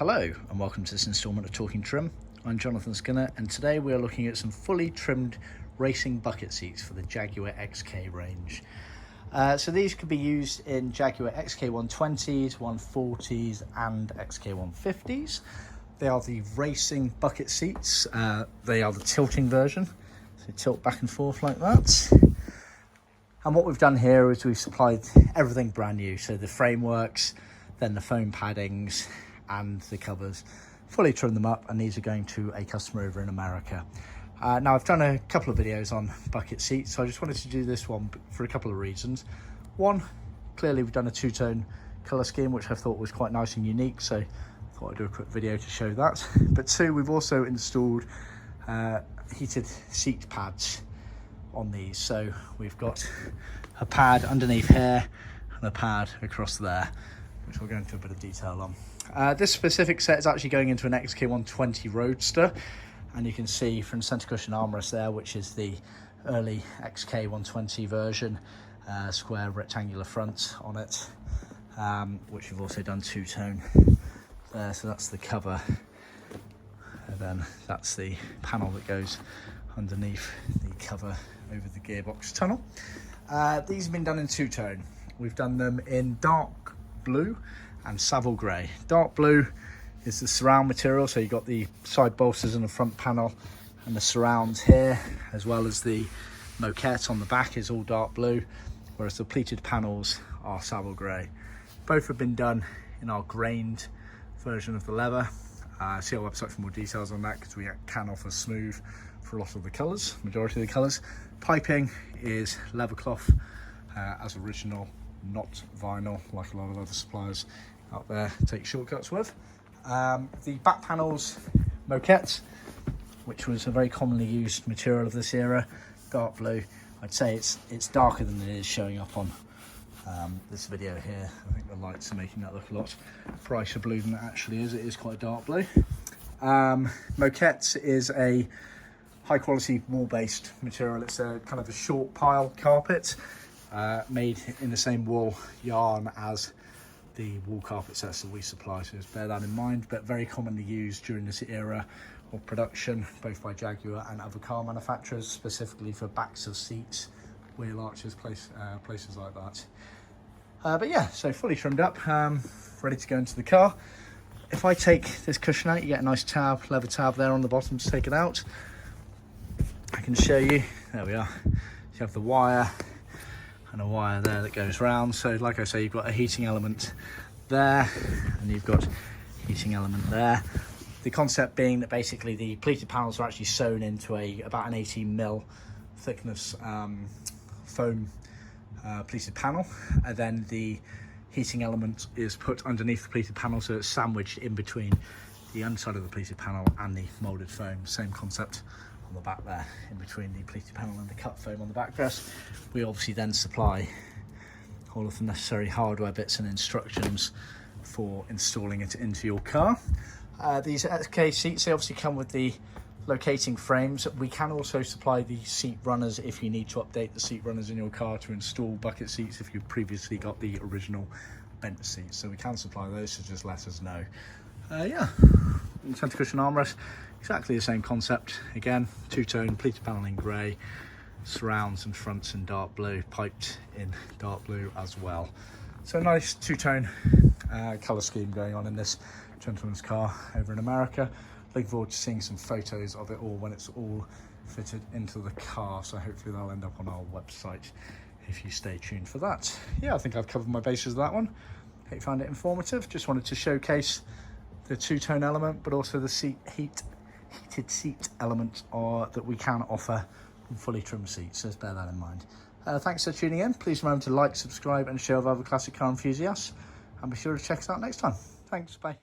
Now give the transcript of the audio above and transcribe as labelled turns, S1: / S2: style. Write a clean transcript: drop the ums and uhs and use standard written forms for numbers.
S1: Hello and welcome to this instalment of Talking Trim. I'm Jonathan Skinner and today we are looking at some fully trimmed racing bucket seats for the Jaguar XK range. So these could be used in Jaguar XK120s, 140s and XK150s. They are the racing bucket seats. They are the tilting version, so tilt back and forth like that. And what we've done here is we've supplied everything brand new, so the frameworks, then the foam paddings and the covers, fully trimmed them up, and these are going to a customer over in America. Now I've done a couple of videos on bucket seats, so I just wanted to do this one for a couple of reasons. One, clearly we've done a two-tone colour scheme, which I thought was quite nice and unique, so I thought I'd do a quick video to show that. But two, we've also installed heated seat pads on these, so we've got a pad underneath here and a pad across there, which we'll go into a bit of detail on. This specific set is actually going into an XK120 Roadster, and you can see from center cushion armrest there, which is the early XK120 version, square rectangular front on it, which we've also done two-tone there. So that's the cover, and then that's the panel that goes underneath the cover over the gearbox tunnel. These have been done in two-tone. We've done them in dark blue and Savile grey. Dark blue is the surround material, so you've got the side bolsters and the front panel and the surrounds here, as well as the moquette on the back is all dark blue, whereas the pleated panels are Savile grey. Both have been done in our grained version of the leather. See our website for more details on that, because we can offer smooth for a lot of the colours, majority of the colours. Piping is leather cloth as original, not vinyl like a lot of other suppliers out there take shortcuts with. The back panels, moquette, which was a very commonly used material of this era, dark blue. I'd say it's darker than it is showing up on this video here. I think the lights are making that look a lot brighter blue than it actually is. It is quite dark blue. Moquette is a high quality wool-based material. It's a kind of a short pile carpet, made in the same wool yarn as the wool carpet sets that we supply, so just bear that in mind. But very commonly used during this era of production, both by Jaguar and other car manufacturers, specifically for backs of seats, wheel arches, places like that. But yeah, so fully trimmed up, ready to go into the car. If I take this cushion out, you get a nice tab, leather tab there on the bottom to take it out. I can show you, there we are. So you have the wire and a wire there that goes round. So like I say, you've got a heating element there and you've got a heating element there. The concept being that basically the pleated panels are actually sewn into about an 18mm thickness foam pleated panel, and then the heating element is put underneath the pleated panel, so it's sandwiched in between the underside of the pleated panel and the moulded foam. Same concept on the back there, in between the pleated panel and the cut foam on the backrest. We obviously then supply all of the necessary hardware bits and instructions for installing it into your car. These XK seats, they obviously come with the locating frames. We can also supply the seat runners if you need to update the seat runners in your car to install bucket seats if you've previously got the original bent seats. So we can supply those, so just let us know. Yeah, center cushion armrest, exactly the same concept. Again, two-tone, pleated panel in grey, surrounds and fronts in dark blue, piped in dark blue as well. So a nice two-tone colour scheme going on in this gentleman's car over in America. Looking forward to seeing some photos of it all when it's all fitted into the car, so hopefully they'll end up on our website if you stay tuned for that. Yeah, I think I've covered my bases of that one. Hope you found it informative. Just wanted to showcase the two-tone element, but also the heated seat element that we can offer on fully trimmed seats, so just bear that in mind. Thanks for tuning in. Please remember to like, subscribe and share with other classic car enthusiasts, and be sure to check us out next time. Thanks, bye.